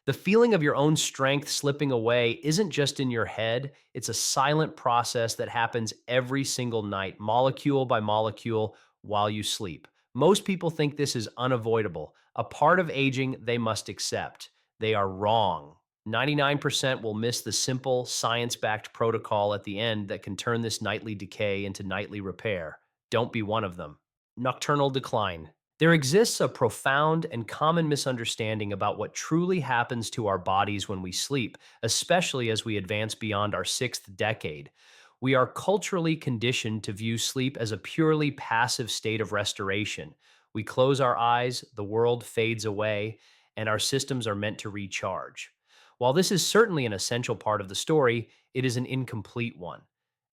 The feeling of your own strength slipping away isn't just in your head, it's a silent process that happens every single night, molecule by molecule, while you sleep. Most people think this is unavoidable, a part of aging they must accept. They are wrong. 99% will miss the simple, science backed protocol at the end that can turn this nightly decay into nightly repair. Don't be one of them. Nocturnal decline. There exists a profound and common misunderstanding about what truly happens to our bodies when we sleep, especially as we advance beyond our sixth decade. We are culturally conditioned to view sleep as a purely passive state of restoration. We close our eyes, the world fades away, and our systems are meant to recharge. While this is certainly an essential part of the story, it is an incomplete one.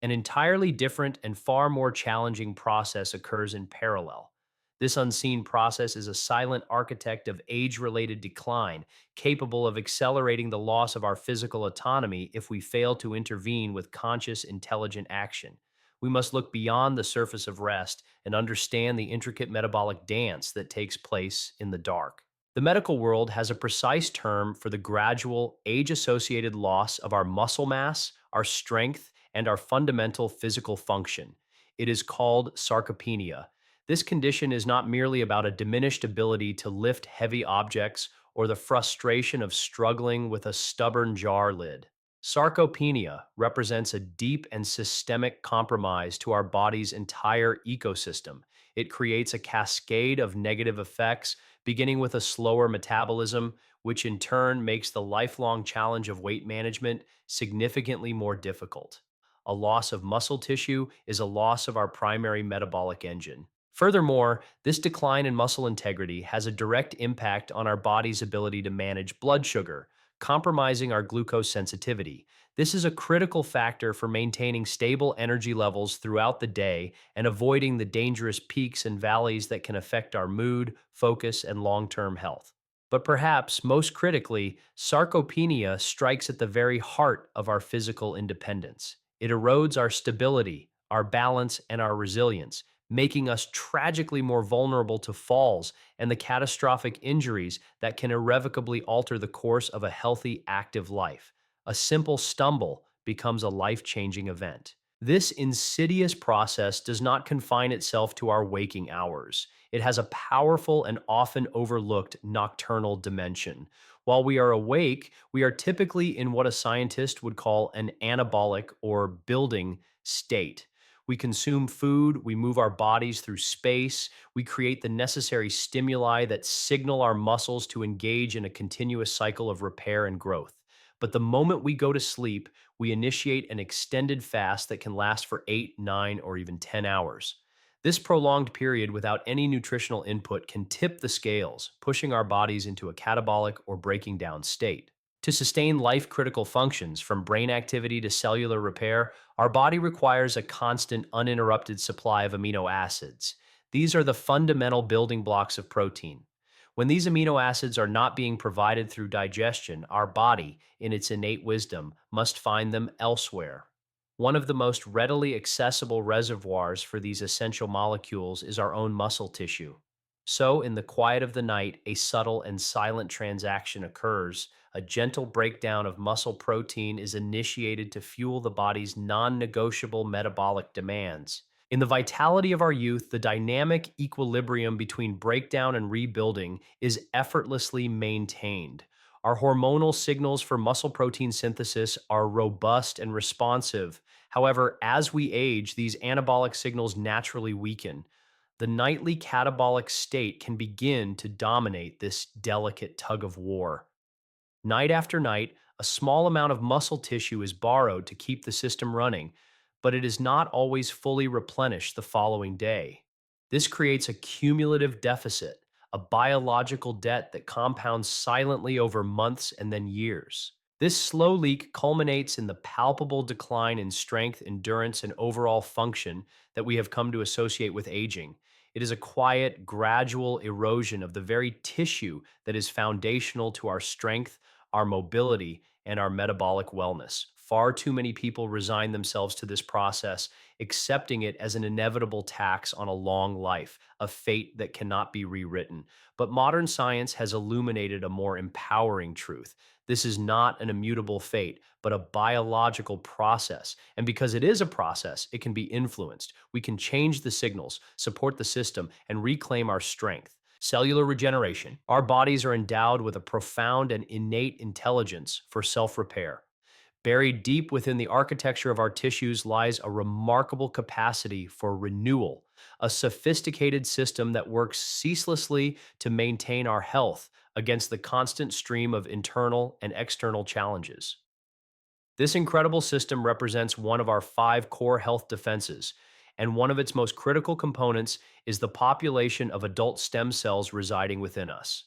An entirely different and far more challenging process occurs in parallel. This unseen process is a silent architect of age related decline, capable of accelerating the loss of our physical autonomy if we fail to intervene with conscious, intelligent action. We must look beyond the surface of rest and understand the intricate metabolic dance that takes place in the dark. The medical world has a precise term for the gradual, age associated loss of our muscle mass, our strength, and our fundamental physical function. It is called sarcopenia. This condition is not merely about a diminished ability to lift heavy objects or the frustration of struggling with a stubborn jar lid. Sarcopenia represents a deep and systemic compromise to our body's entire ecosystem. It creates a cascade of negative effects, beginning with a slower metabolism, which in turn makes the lifelong challenge of weight management significantly more difficult. A loss of muscle tissue is a loss of our primary metabolic engine. Furthermore, this decline in muscle integrity has a direct impact on our body's ability to manage blood sugar, compromising our glucose sensitivity. This is a critical factor for maintaining stable energy levels throughout the day and avoiding the dangerous peaks and valleys that can affect our mood, focus, and long term health. But perhaps most critically, sarcopenia strikes at the very heart of our physical independence. It erodes our stability, our balance, and our resilience, making us tragically more vulnerable to falls and the catastrophic injuries that can irrevocably alter the course of a healthy, active life. A simple stumble becomes a life changing event. This insidious process does not confine itself to our waking hours. It has a powerful and often overlooked nocturnal dimension. While we are awake, we are typically in what a scientist would call an anabolic or building state. We consume food, we move our bodies through space, we create the necessary stimuli that signal our muscles to engage in a continuous cycle of repair and growth. But the moment we go to sleep, we initiate an extended fast that can last for 8, 9, or even 10 hours. This prolonged period without any nutritional input can tip the scales, pushing our bodies into a catabolic or breaking down state. To sustain life critical functions, from brain activity to cellular repair, our body requires a constant, uninterrupted supply of amino acids. These are the fundamental building blocks of protein. When these amino acids are not being provided through digestion, our body, in its innate wisdom, must find them elsewhere. One of the most readily accessible reservoirs for these essential molecules is our own muscle tissue. So, in the quiet of the night, a subtle and silent transaction occurs. A gentle breakdown of muscle protein is initiated to fuel the body's non negotiable metabolic demands. In the vitality of our youth, the dynamic equilibrium between breakdown and rebuilding is effortlessly maintained. Our hormonal signals for muscle protein synthesis are robust and responsive. However, as we age, these anabolic signals naturally weaken. The nightly catabolic state can begin to dominate this delicate tug of war. Night after night, a small amount of muscle tissue is borrowed to keep the system running, but it is not always fully replenished the following day. This creates a cumulative deficit, a biological debt that compounds silently over months and then years. This slow leak culminates in the palpable decline in strength, endurance, and overall function that we have come to associate with aging. It is a quiet, gradual erosion of the very tissue that is foundational to our strength, our mobility, and our metabolic wellness. Far too many people resign themselves to this process, accepting it as an inevitable tax on a long life, a fate that cannot be rewritten. But modern science has illuminated a more empowering truth. This is not an immutable fate, but a biological process. And because it is a process, it can be influenced. We can change the signals, support the system, and reclaim our strength. Cellular regeneration. Our bodies are endowed with a profound and innate intelligence for self repair. Buried deep within the architecture of our tissues lies a remarkable capacity for renewal, a sophisticated system that works ceaselessly to maintain our health against the constant stream of internal and external challenges. This incredible system represents one of our five core health defenses, and one of its most critical components is the population of adult stem cells residing within us.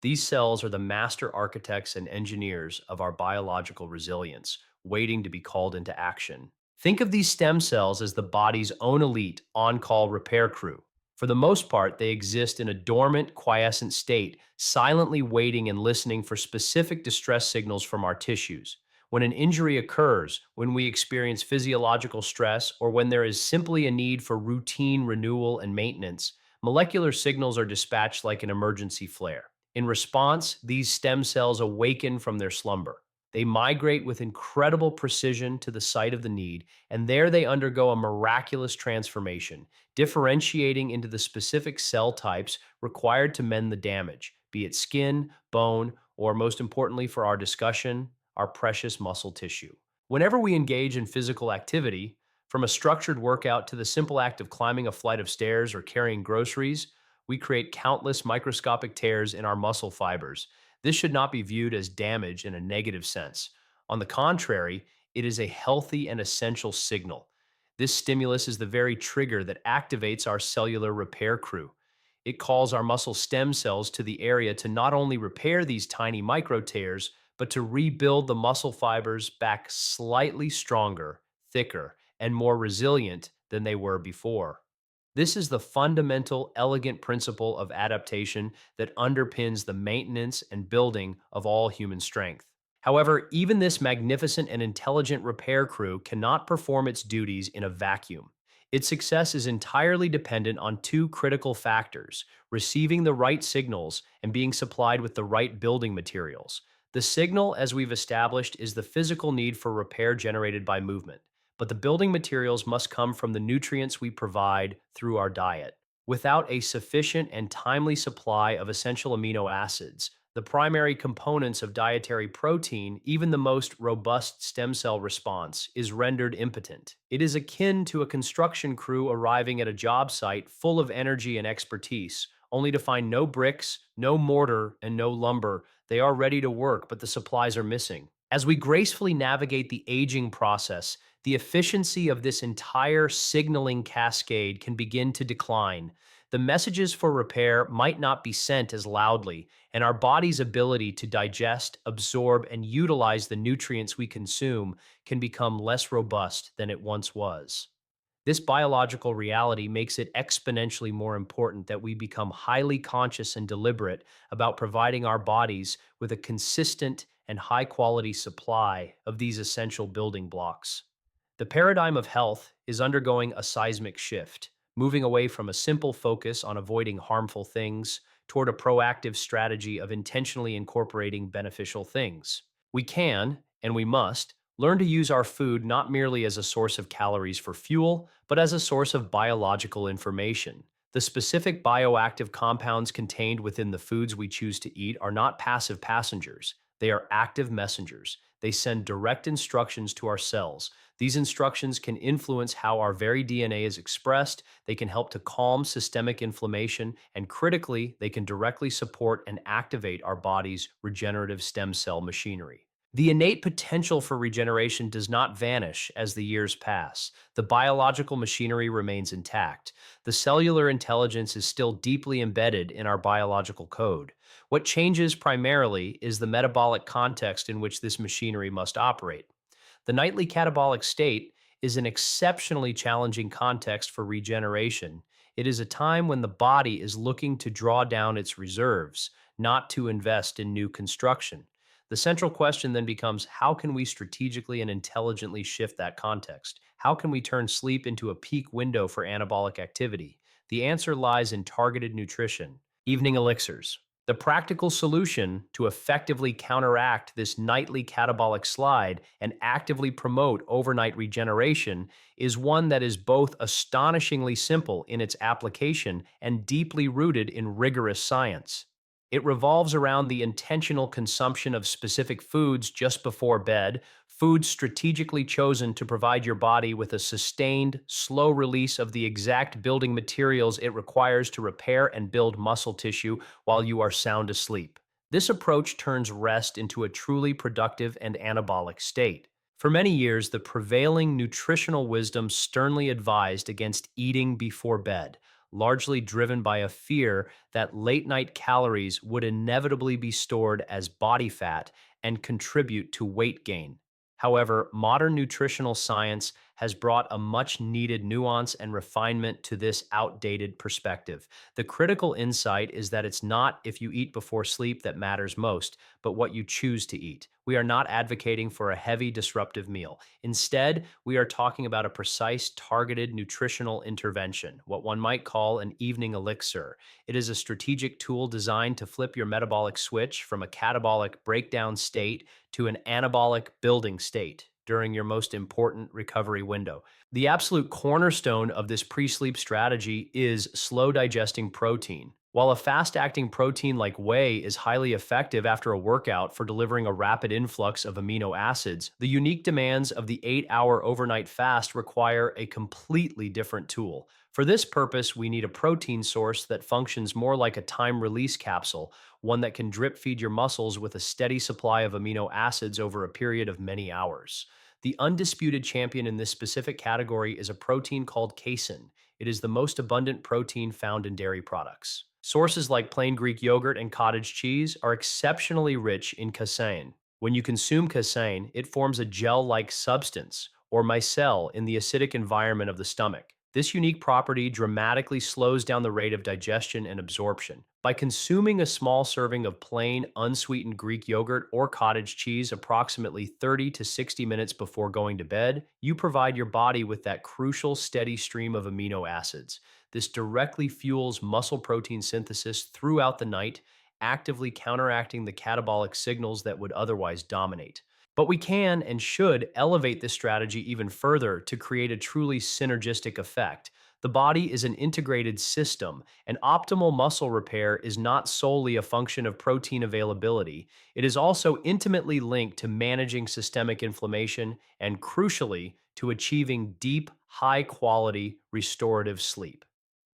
These cells are the master architects and engineers of our biological resilience, waiting to be called into action. Think of these stem cells as the body's own elite on call repair crew. For the most part, they exist in a dormant, quiescent state, silently waiting and listening for specific distress signals from our tissues. When an injury occurs, when we experience physiological stress, or when there is simply a need for routine renewal and maintenance, molecular signals are dispatched like an emergency flare. In response, these stem cells awaken from their slumber. They migrate with incredible precision to the site of the need, and there they undergo a miraculous transformation, differentiating into the specific cell types required to mend the damage, be it skin, bone, or most importantly for our discussion, our precious muscle tissue. Whenever we engage in physical activity, from a structured workout to the simple act of climbing a flight of stairs or carrying groceries, we create countless microscopic tears in our muscle fibers. This should not be viewed as damage in a negative sense. On the contrary, it is a healthy and essential signal. This stimulus is the very trigger that activates our cellular repair crew. It calls our muscle stem cells to the area to not only repair these tiny micro tears, but to rebuild the muscle fibers back slightly stronger, thicker, and more resilient than they were before. This is the fundamental, elegant principle of adaptation that underpins the maintenance and building of all human strength. However, even this magnificent and intelligent repair crew cannot perform its duties in a vacuum. Its success is entirely dependent on two critical factors: receiving the right signals and being supplied with the right building materials. The signal, as we've established, is the physical need for repair generated by movement, but the building materials must come from the nutrients we provide through our diet. Without a sufficient and timely supply of essential amino acids, the primary components of dietary protein, even the most robust stem cell response, is rendered impotent. It is akin to a construction crew arriving at a job site full of energy and expertise, only to find no bricks, no mortar, and no lumber. They are ready to work, but the supplies are missing. As we gracefully navigate the aging process, the efficiency of this entire signaling cascade can begin to decline. The messages for repair might not be sent as loudly, and our body's ability to digest, absorb, and utilize the nutrients we consume can become less robust than it once was. This biological reality makes it exponentially more important that we become highly conscious and deliberate about providing our bodies with a consistent and high quality supply of these essential building blocks. The paradigm of health is undergoing a seismic shift, moving away from a simple focus on avoiding harmful things toward a proactive strategy of intentionally incorporating beneficial things. We can, and we must, learn to use our food not merely as a source of calories for fuel, but as a source of biological information. The specific bioactive compounds contained within the foods we choose to eat are not passive passengers. They are active messengers. They send direct instructions to our cells. These instructions can influence how our very DNA is expressed, they can help to calm systemic inflammation, and critically, they can directly support and activate our body's regenerative stem cell machinery. The innate potential for regeneration does not vanish as the years pass. The biological machinery remains intact. The cellular intelligence is still deeply embedded in our biological code. What changes primarily is the metabolic context in which this machinery must operate. The nightly catabolic state is an exceptionally challenging context for regeneration. It is a time when the body is looking to draw down its reserves, not to invest in new construction. The central question then becomes, how can we strategically and intelligently shift that context? How can we turn sleep into a peak window for anabolic activity? The answer lies in targeted nutrition, evening elixirs. The practical solution to effectively counteract this nightly catabolic slide and actively promote overnight regeneration is one that is both astonishingly simple in its application and deeply rooted in rigorous science. It revolves around the intentional consumption of specific foods just before bed, foods strategically chosen to provide your body with a sustained, slow release of the exact building materials it requires to repair and build muscle tissue while you are sound asleep. This approach turns rest into a truly productive and anabolic state. For many years, the prevailing nutritional wisdom sternly advised against eating before bed, largely driven by a fear that late night calories would inevitably be stored as body fat and contribute to weight gain. However, modern nutritional science has brought a much needed nuance and refinement to this outdated perspective. The critical insight is that it's not if you eat before sleep that matters most, but what you choose to eat. We are not advocating for a heavy, disruptive meal. Instead, we are talking about a precise, targeted nutritional intervention, what one might call an evening elixir. It is a strategic tool designed to flip your metabolic switch from a catabolic breakdown state to an anabolic building state during your most important recovery window. The absolute cornerstone of this pre sleep strategy is slow digesting protein. While a fast acting protein like whey is highly effective after a workout for delivering a rapid influx of amino acids, the unique demands of the 8-hour overnight fast require a completely different tool. For this purpose, we need a protein source that functions more like a time release capsule, one that can drip feed your muscles with a steady supply of amino acids over a period of many hours. The undisputed champion in this specific category is a protein called casein. It is the most abundant protein found in dairy products. Sources like plain Greek yogurt and cottage cheese are exceptionally rich in casein. When you consume casein, it forms a gel-like substance, or micelle, in the acidic environment of the stomach. This unique property dramatically slows down the rate of digestion and absorption. By consuming a small serving of plain, unsweetened Greek yogurt or cottage cheese approximately 30 to 60 minutes before going to bed, you provide your body with that crucial steady stream of amino acids. This directly fuels muscle protein synthesis throughout the night, actively counteracting the catabolic signals that would otherwise dominate. But we can and should elevate this strategy even further to create a truly synergistic effect. The body is an integrated system, and optimal muscle repair is not solely a function of protein availability. It is also intimately linked to managing systemic inflammation and, crucially, to achieving deep, high quality, restorative sleep.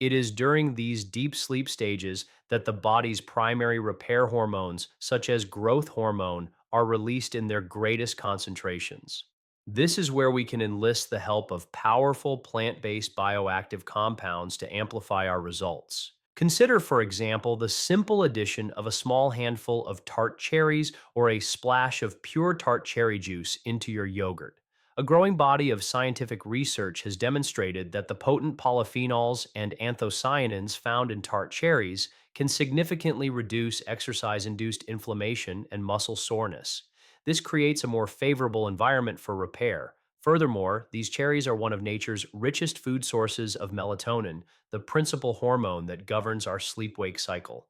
It is during these deep sleep stages that the body's primary repair hormones, such as growth hormone, are released in their greatest concentrations. This is where we can enlist the help of powerful plant based bioactive compounds to amplify our results. Consider, for example, the simple addition of a small handful of tart cherries or a splash of pure tart cherry juice into your yogurt. A growing body of scientific research has demonstrated that the potent polyphenols and anthocyanins found in tart cherries can significantly reduce exercise induced inflammation and muscle soreness. This creates a more favorable environment for repair. Furthermore, these cherries are one of nature's richest food sources of melatonin, the principal hormone that governs our sleep wake cycle.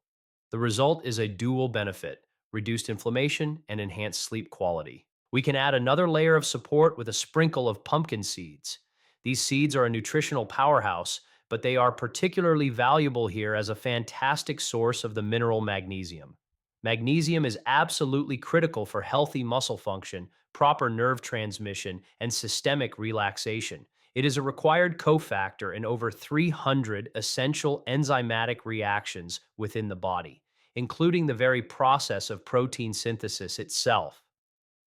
The result is a dual benefit: reduced inflammation and enhanced sleep quality. We can add another layer of support with a sprinkle of pumpkin seeds. These seeds are a nutritional powerhouse, but they are particularly valuable here as a fantastic source of the mineral magnesium. Magnesium is absolutely critical for healthy muscle function, proper nerve transmission, and systemic relaxation. It is a required cofactor in over 300 essential enzymatic reactions within the body, including the very process of protein synthesis itself.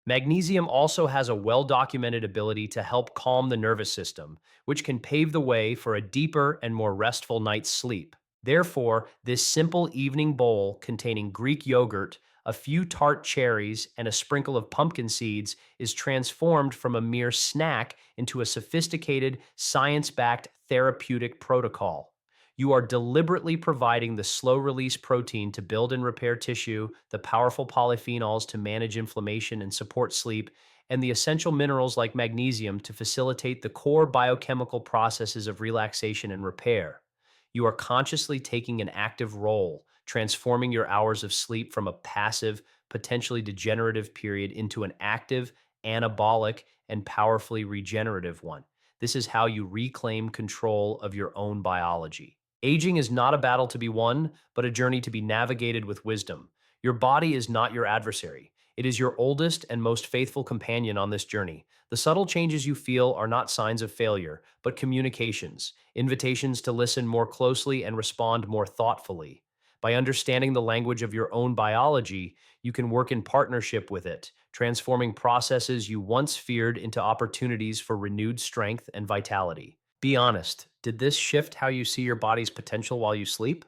Magnesium also has a well documented ability to help calm the nervous system, which can pave the way for a deeper and more restful night's sleep. Therefore, this simple evening bowl containing Greek yogurt, a few tart cherries, and a sprinkle of pumpkin seeds is transformed from a mere snack into a sophisticated, science backed therapeutic protocol. You are deliberately providing the slow release protein to build and repair tissue, the powerful polyphenols to manage inflammation and support sleep, and the essential minerals like magnesium to facilitate the core biochemical processes of relaxation and repair. You are consciously taking an active role, transforming your hours of sleep from a passive, potentially degenerative period into an active, anabolic, and powerfully regenerative one. This is how you reclaim control of your own biology. Aging is not a battle to be won, but a journey to be navigated with wisdom. Your body is not your adversary. It is your oldest and most faithful companion on this journey. The subtle changes you feel are not signs of failure, but communications, invitations to listen more closely and respond more thoughtfully. By understanding the language of your own biology, you can work in partnership with it, transforming processes you once feared into opportunities for renewed strength and vitality. Be honest, did this shift how you see your body's potential while you sleep?